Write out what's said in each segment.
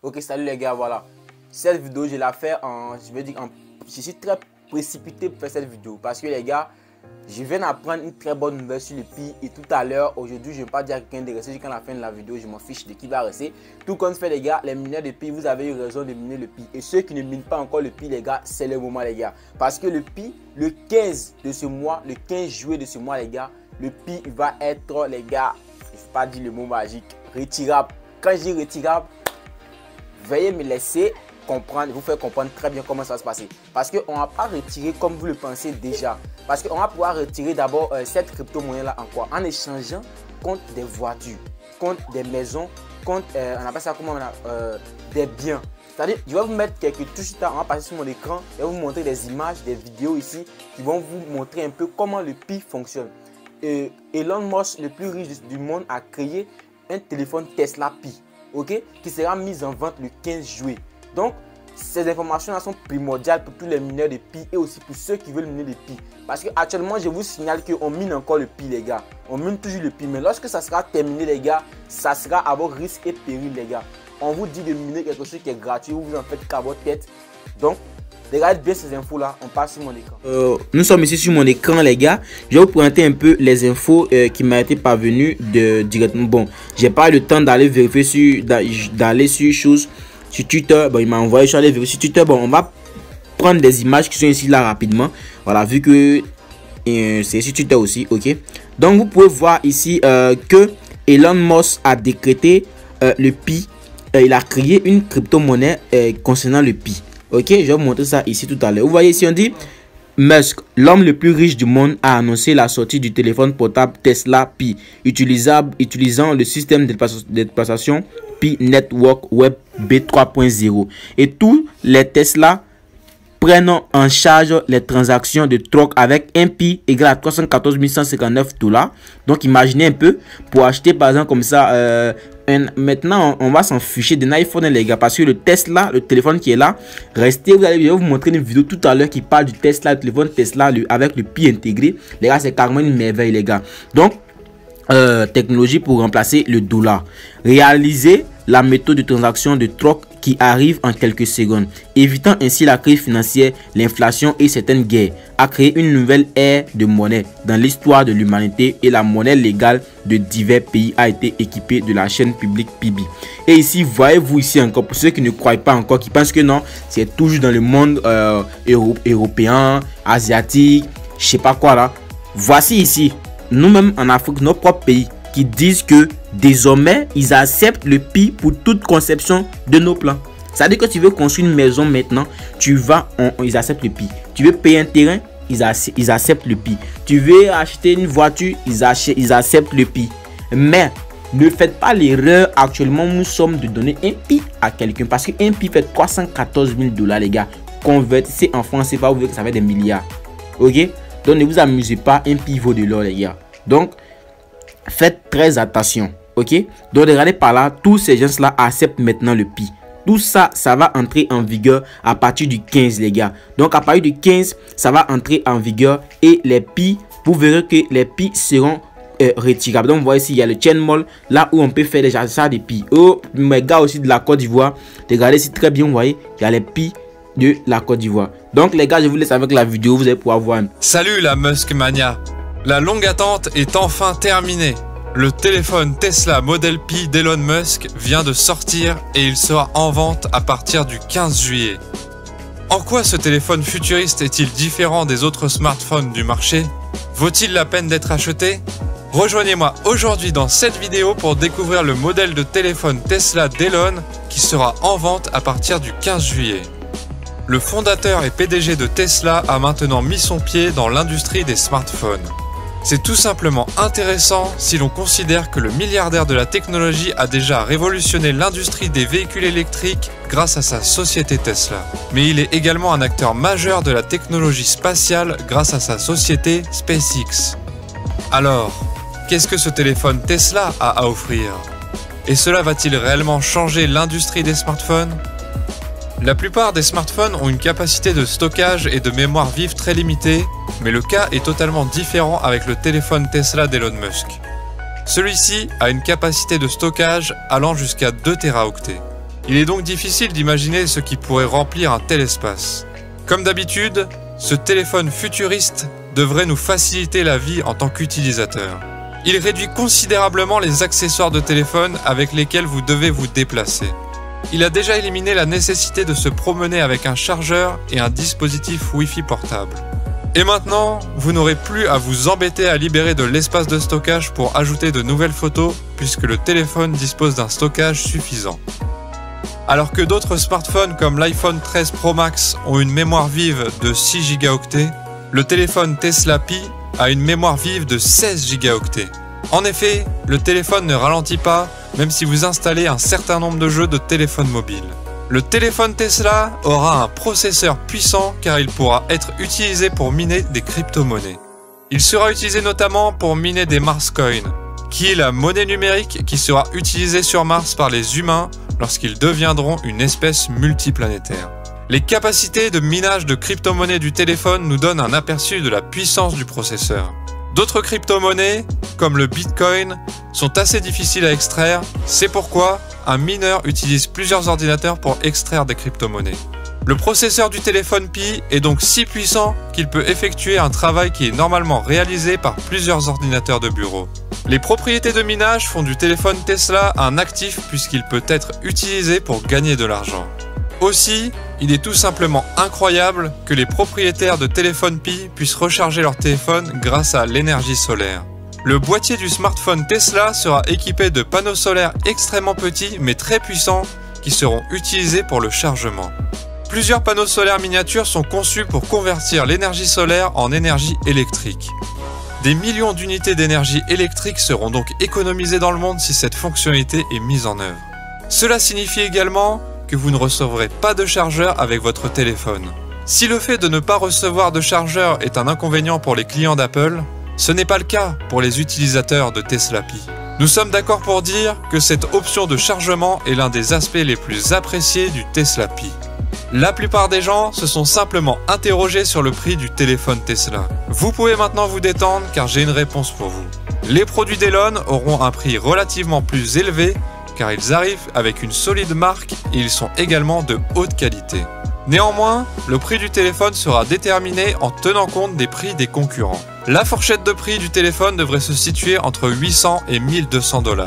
Ok, salut les gars, voilà. Cette vidéo, je la fais je suis très précipité pour faire cette vidéo parce que les gars, je viens d'apprendre une très bonne nouvelle sur le Pi et tout à l'heure, aujourd'hui, je ne vais pas dire à quelqu'un de rester jusqu'à la fin de la vidéo, je m'en fiche de qui va rester. Tout comme fait les gars, les mineurs de Pi, vous avez eu raison de miner le Pi. Et ceux qui ne minent pas encore le Pi les gars, c'est le moment les gars. Parce que le Pi, le 15 de ce mois, le 15 juillet de ce mois les gars, le Pi va être les gars, je ne vais pas dire le mot magique, retirable. Quand je dis retirable, veuillez me laisser comprendre, vous faire comprendre très bien comment ça va se passer. Parce qu'on ne va pas retirer comme vous le pensez déjà. Parce qu'on va pouvoir retirer d'abord cette crypto-monnaie là en quoi? En échangeant contre des voitures, contre des maisons, contre, on appelle ça comment des biens. C'est-à-dire, je vais vous mettre quelques touches, on va passer sur mon écran et vous montrer des images, des vidéos ici qui vont vous montrer un peu comment le Pi fonctionne. Elon Musk, le plus riche du monde, a créé un téléphone Tesla Pi, ok, qui sera mis en vente le 15 juillet. Donc, ces informations-là sont primordiales pour tous les mineurs de Pi et aussi pour ceux qui veulent miner le Pi. Parce qu'actuellement, je vous signale qu'on mine encore le Pi, les gars. On mine toujours le Pi. Mais lorsque ça sera terminé, les gars, ça sera à vos risques et périls, les gars. On vous dit de miner quelque chose qui est gratuit, vous en faites qu'à votre tête. Donc, regardez bien ces infos-là. On passe sur mon écran. Nous sommes ici sur mon écran, les gars. Je vais vous présenter un peu les infos qui m'ont été parvenues directement. Bon, j'ai pas eu le temps d'aller vérifier d'aller sur choses. Sur Twitter, bon, il m'a envoyé, je suis allé vérifier sur Twitter. Bon, on va prendre des images qui sont ici là rapidement. Voilà, vu que c'est sur Twitter aussi, ok. Donc, vous pouvez voir ici que Elon Musk a décrété le Pi. Il a créé une crypto-monnaie concernant le Pi. Ok, je vais vous montrer ça ici tout à l'heure. Vous voyez ici, on dit Musk, l'homme le plus riche du monde, a annoncé la sortie du téléphone portable Tesla Pi, utilisant le système de déplacement Pi Network Web B3.0. Et tous les Tesla prennent en charge les transactions de troc avec un Pi égal à 314 159 $. Donc imaginez un peu, pour acheter par exemple comme ça, maintenant on va s'en ficher d'un iPhone les gars, parce que le Tesla, le téléphone qui est là, restez, je vais vous montrer une vidéo tout à l'heure qui parle du Tesla, le téléphone Tesla avec le Pi intégré. Les gars, c'est carrément une merveille les gars. Donc technologie pour remplacer le dollar. Réaliser la méthode de transaction de troc qui arrive en quelques secondes, évitant ainsi la crise financière, l'inflation et certaines guerres, a créé une nouvelle ère de monnaie dans l'histoire de l'humanité et la monnaie légale de divers pays a été équipée de la chaîne publique Pibi. Et ici, voyez-vous ici encore, pour ceux qui ne croient pas encore, qui pensent que non, c'est toujours dans le monde européen, asiatique, je sais pas quoi là. Voici ici, nous-mêmes en Afrique, nos propres pays, qui disent que désormais ils acceptent le Pi pour toute conception de nos plans. C'est-à-dire que tu veux construire une maison maintenant, ils acceptent le Pi. Tu veux payer un terrain, ils acceptent le Pi. Tu veux acheter une voiture, ils acceptent le Pi. Mais ne faites pas l'erreur actuellement, nous sommes de donner un Pi à quelqu'un, parce qu'un Pi fait 314 000 $ les gars. Convertissez en francs CFA, vous verrez que ça fait des milliards. Ok, donc ne vous amusez pas, un Pi vaut de l'or les gars. Donc faites très attention, ok. Donc regardez par là, tous ces gens là acceptent maintenant le Pi. Tout ça, ça va entrer en vigueur à partir du 15 les gars. Donc à partir du 15, ça va entrer en vigueur et les Pi, vous verrez que les Pi seront retirables. Donc vous voyez ici, il y a le chain mall là où on peut faire des achats de Pi. Oh, mes gars aussi de la Côte d'Ivoire, regardez ici très bien, vous voyez, il y a les Pi de la Côte d'Ivoire. Donc les gars, je vous laisse avec la vidéo, vous allez pouvoir voir. Salut la Musk Mania. La longue attente est enfin terminée. Le téléphone Tesla Model Pi d'Elon Musk vient de sortir et il sera en vente à partir du 15 juillet. En quoi ce téléphone futuriste est-il différent des autres smartphones du marché? Vaut-il la peine d'être acheté? Rejoignez-moi aujourd'hui dans cette vidéo pour découvrir le modèle de téléphone Tesla d'Elon qui sera en vente à partir du 15 juillet. Le fondateur et PDG de Tesla a maintenant mis son pied dans l'industrie des smartphones. C'est tout simplement intéressant si l'on considère que le milliardaire de la technologie a déjà révolutionné l'industrie des véhicules électriques grâce à sa société Tesla. Mais il est également un acteur majeur de la technologie spatiale grâce à sa société SpaceX. Alors, qu'est-ce que ce téléphone Tesla a à offrir? Et cela va-t-il réellement changer l'industrie des smartphones? La plupart des smartphones ont une capacité de stockage et de mémoire vive très limitée, mais le cas est totalement différent avec le téléphone Tesla d'Elon Musk. Celui-ci a une capacité de stockage allant jusqu'à 2 Teraoctets. Il est donc difficile d'imaginer ce qui pourrait remplir un tel espace. Comme d'habitude, ce téléphone futuriste devrait nous faciliter la vie en tant qu'utilisateur. Il réduit considérablement les accessoires de téléphone avec lesquels vous devez vous déplacer. Il a déjà éliminé la nécessité de se promener avec un chargeur et un dispositif Wi-Fi portable. Et maintenant, vous n'aurez plus à vous embêter à libérer de l'espace de stockage pour ajouter de nouvelles photos puisque le téléphone dispose d'un stockage suffisant. Alors que d'autres smartphones comme l'iPhone 13 Pro Max ont une mémoire vive de 6 Go, le téléphone Tesla Pi a une mémoire vive de 16 Go. En effet, le téléphone ne ralentit pas même si vous installez un certain nombre de jeux de téléphone mobile. Le téléphone Tesla aura un processeur puissant car il pourra être utilisé pour miner des crypto-monnaies. Il sera utilisé notamment pour miner des Mars Coins, qui est la monnaie numérique qui sera utilisée sur Mars par les humains lorsqu'ils deviendront une espèce multiplanétaire. Les capacités de minage de crypto-monnaies du téléphone nous donnent un aperçu de la puissance du processeur. D'autres crypto-monnaies, comme le Bitcoin, sont assez difficiles à extraire, c'est pourquoi un mineur utilise plusieurs ordinateurs pour extraire des crypto-monnaies. Le processeur du téléphone Pi est donc si puissant qu'il peut effectuer un travail qui est normalement réalisé par plusieurs ordinateurs de bureau. Les propriétés de minage font du téléphone Tesla un actif puisqu'il peut être utilisé pour gagner de l'argent. Aussi, il est tout simplement incroyable que les propriétaires de téléphone Pi puissent recharger leur téléphone grâce à l'énergie solaire. Le boîtier du smartphone Tesla sera équipé de panneaux solaires extrêmement petits mais très puissants qui seront utilisés pour le chargement. Plusieurs panneaux solaires miniatures sont conçus pour convertir l'énergie solaire en énergie électrique. Des millions d'unités d'énergie électrique seront donc économisées dans le monde si cette fonctionnalité est mise en œuvre. Cela signifie également que vous ne recevrez pas de chargeur avec votre téléphone. Si le fait de ne pas recevoir de chargeur est un inconvénient pour les clients d'Apple, ce n'est pas le cas pour les utilisateurs de Tesla Pi. Nous sommes d'accord pour dire que cette option de chargement est l'un des aspects les plus appréciés du Tesla Pi. La plupart des gens se sont simplement interrogés sur le prix du téléphone Tesla. Vous pouvez maintenant vous détendre car j'ai une réponse pour vous. Les produits d'Elon auront un prix relativement plus élevé car ils arrivent avec une solide marque et ils sont également de haute qualité. Néanmoins, le prix du téléphone sera déterminé en tenant compte des prix des concurrents. La fourchette de prix du téléphone devrait se situer entre 800 et 1200 $.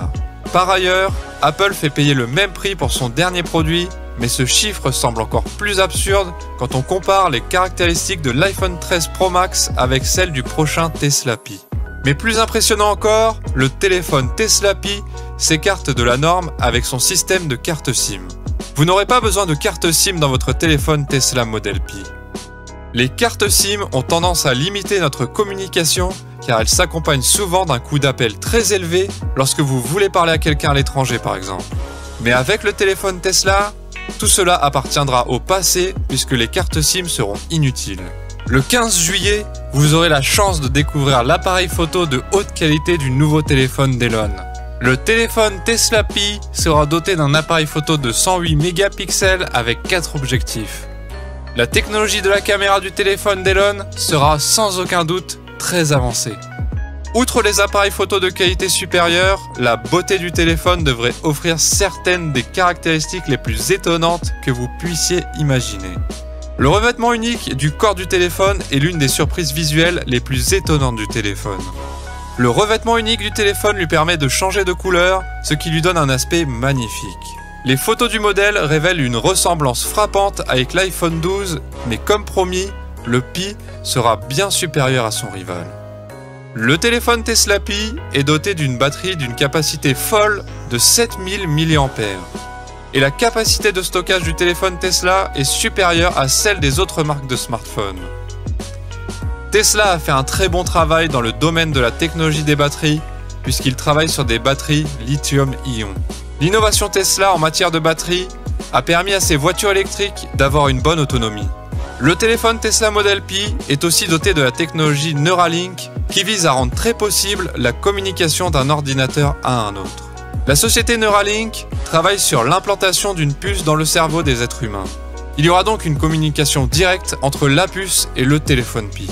Par ailleurs, Apple fait payer le même prix pour son dernier produit, mais ce chiffre semble encore plus absurde quand on compare les caractéristiques de l'iPhone 13 Pro Max avec celles du prochain Tesla Pi. Mais plus impressionnant encore, le téléphone Tesla Pi s'écarte de la norme avec son système de carte SIM. Vous n'aurez pas besoin de carte SIM dans votre téléphone Tesla Model Pi. Les cartes SIM ont tendance à limiter notre communication car elles s'accompagnent souvent d'un coût d'appel très élevé lorsque vous voulez parler à quelqu'un à l'étranger par exemple. Mais avec le téléphone Tesla, tout cela appartiendra au passé puisque les cartes SIM seront inutiles. Le 15 juillet, vous aurez la chance de découvrir l'appareil photo de haute qualité du nouveau téléphone d'Elon. Le téléphone Tesla Pi sera doté d'un appareil photo de 108 mégapixels avec 4 objectifs. La technologie de la caméra du téléphone d'Elon sera sans aucun doute très avancée. Outre les appareils photo de qualité supérieure, la beauté du téléphone devrait offrir certaines des caractéristiques les plus étonnantes que vous puissiez imaginer. Le revêtement unique du corps du téléphone est l'une des surprises visuelles les plus étonnantes du téléphone. Le revêtement unique du téléphone lui permet de changer de couleur, ce qui lui donne un aspect magnifique. Les photos du modèle révèlent une ressemblance frappante avec l'iPhone 12, mais comme promis, le Pi sera bien supérieur à son rival. Le téléphone Tesla Pi est doté d'une batterie d'une capacité folle de 7000 mAh. Et la capacité de stockage du téléphone Tesla est supérieure à celle des autres marques de smartphones. Tesla a fait un très bon travail dans le domaine de la technologie des batteries, puisqu'il travaille sur des batteries lithium-ion. L'innovation Tesla en matière de batterie a permis à ses voitures électriques d'avoir une bonne autonomie. Le téléphone Tesla Model Pi est aussi doté de la technologie Neuralink, qui vise à rendre très possible la communication d'un ordinateur à un autre. La société Neuralink travaille sur l'implantation d'une puce dans le cerveau des êtres humains. Il y aura donc une communication directe entre la puce et le téléphone Pi.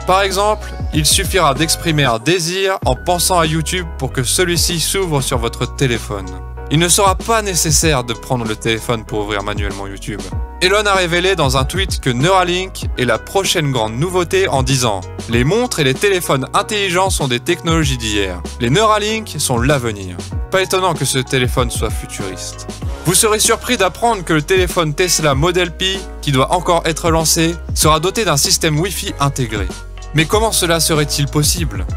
Par exemple, il suffira d'exprimer un désir en pensant à YouTube pour que celui-ci s'ouvre sur votre téléphone. Il ne sera pas nécessaire de prendre le téléphone pour ouvrir manuellement YouTube. Elon a révélé dans un tweet que Neuralink est la prochaine grande nouveauté en disant « Les montres et les téléphones intelligents sont des technologies d'hier. Les Neuralink sont l'avenir. » Pas étonnant que ce téléphone soit futuriste. Vous serez surpris d'apprendre que le téléphone Tesla Model P, qui doit encore être lancé, sera doté d'un système Wi-Fi intégré. Mais comment cela serait-il possible ?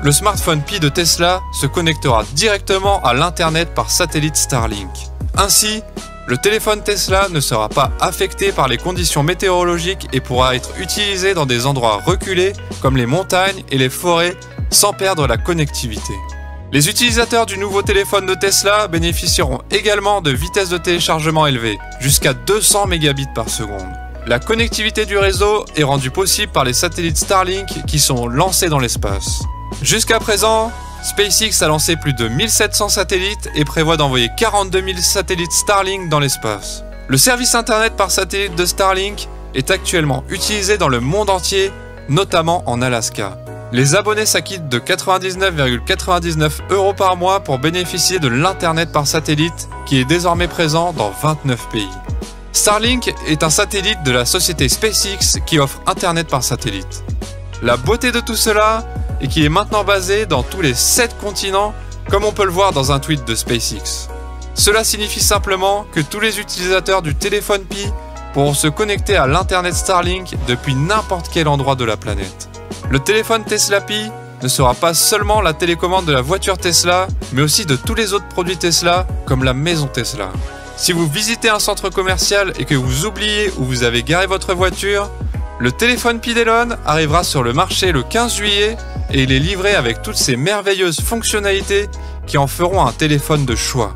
Le smartphone Pi de Tesla se connectera directement à l'Internet par satellite Starlink. Ainsi, le téléphone Tesla ne sera pas affecté par les conditions météorologiques et pourra être utilisé dans des endroits reculés comme les montagnes et les forêts sans perdre la connectivité. Les utilisateurs du nouveau téléphone de Tesla bénéficieront également de vitesses de téléchargement élevées, jusqu'à 200 mégabits par seconde. La connectivité du réseau est rendue possible par les satellites Starlink qui sont lancés dans l'espace. Jusqu'à présent, SpaceX a lancé plus de 1700 satellites et prévoit d'envoyer 42 000 satellites Starlink dans l'espace. Le service internet par satellite de Starlink est actuellement utilisé dans le monde entier, notamment en Alaska. Les abonnés s'acquittent de 99,99 € par mois pour bénéficier de l'internet par satellite qui est désormais présent dans 29 pays. Starlink est un satellite de la société SpaceX qui offre internet par satellite. La beauté de tout cela est qu'il est maintenant basé dans tous les 7 continents, comme on peut le voir dans un tweet de SpaceX. Cela signifie simplement que tous les utilisateurs du téléphone Pi pourront se connecter à l'internet Starlink depuis n'importe quel endroit de la planète. Le téléphone Tesla Pi ne sera pas seulement la télécommande de la voiture Tesla, mais aussi de tous les autres produits Tesla, comme la maison Tesla. Si vous visitez un centre commercial et que vous oubliez où vous avez garé votre voiture, le téléphone Pi d'Elon arrivera sur le marché le 15 juillet et il est livré avec toutes ces merveilleuses fonctionnalités qui en feront un téléphone de choix.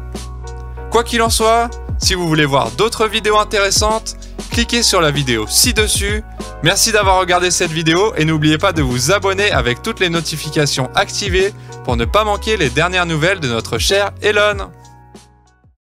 Quoi qu'il en soit, si vous voulez voir d'autres vidéos intéressantes, cliquez sur la vidéo ci-dessus. Merci d'avoir regardé cette vidéo et n'oubliez pas de vous abonner avec toutes les notifications activées pour ne pas manquer les dernières nouvelles de notre cher Elon.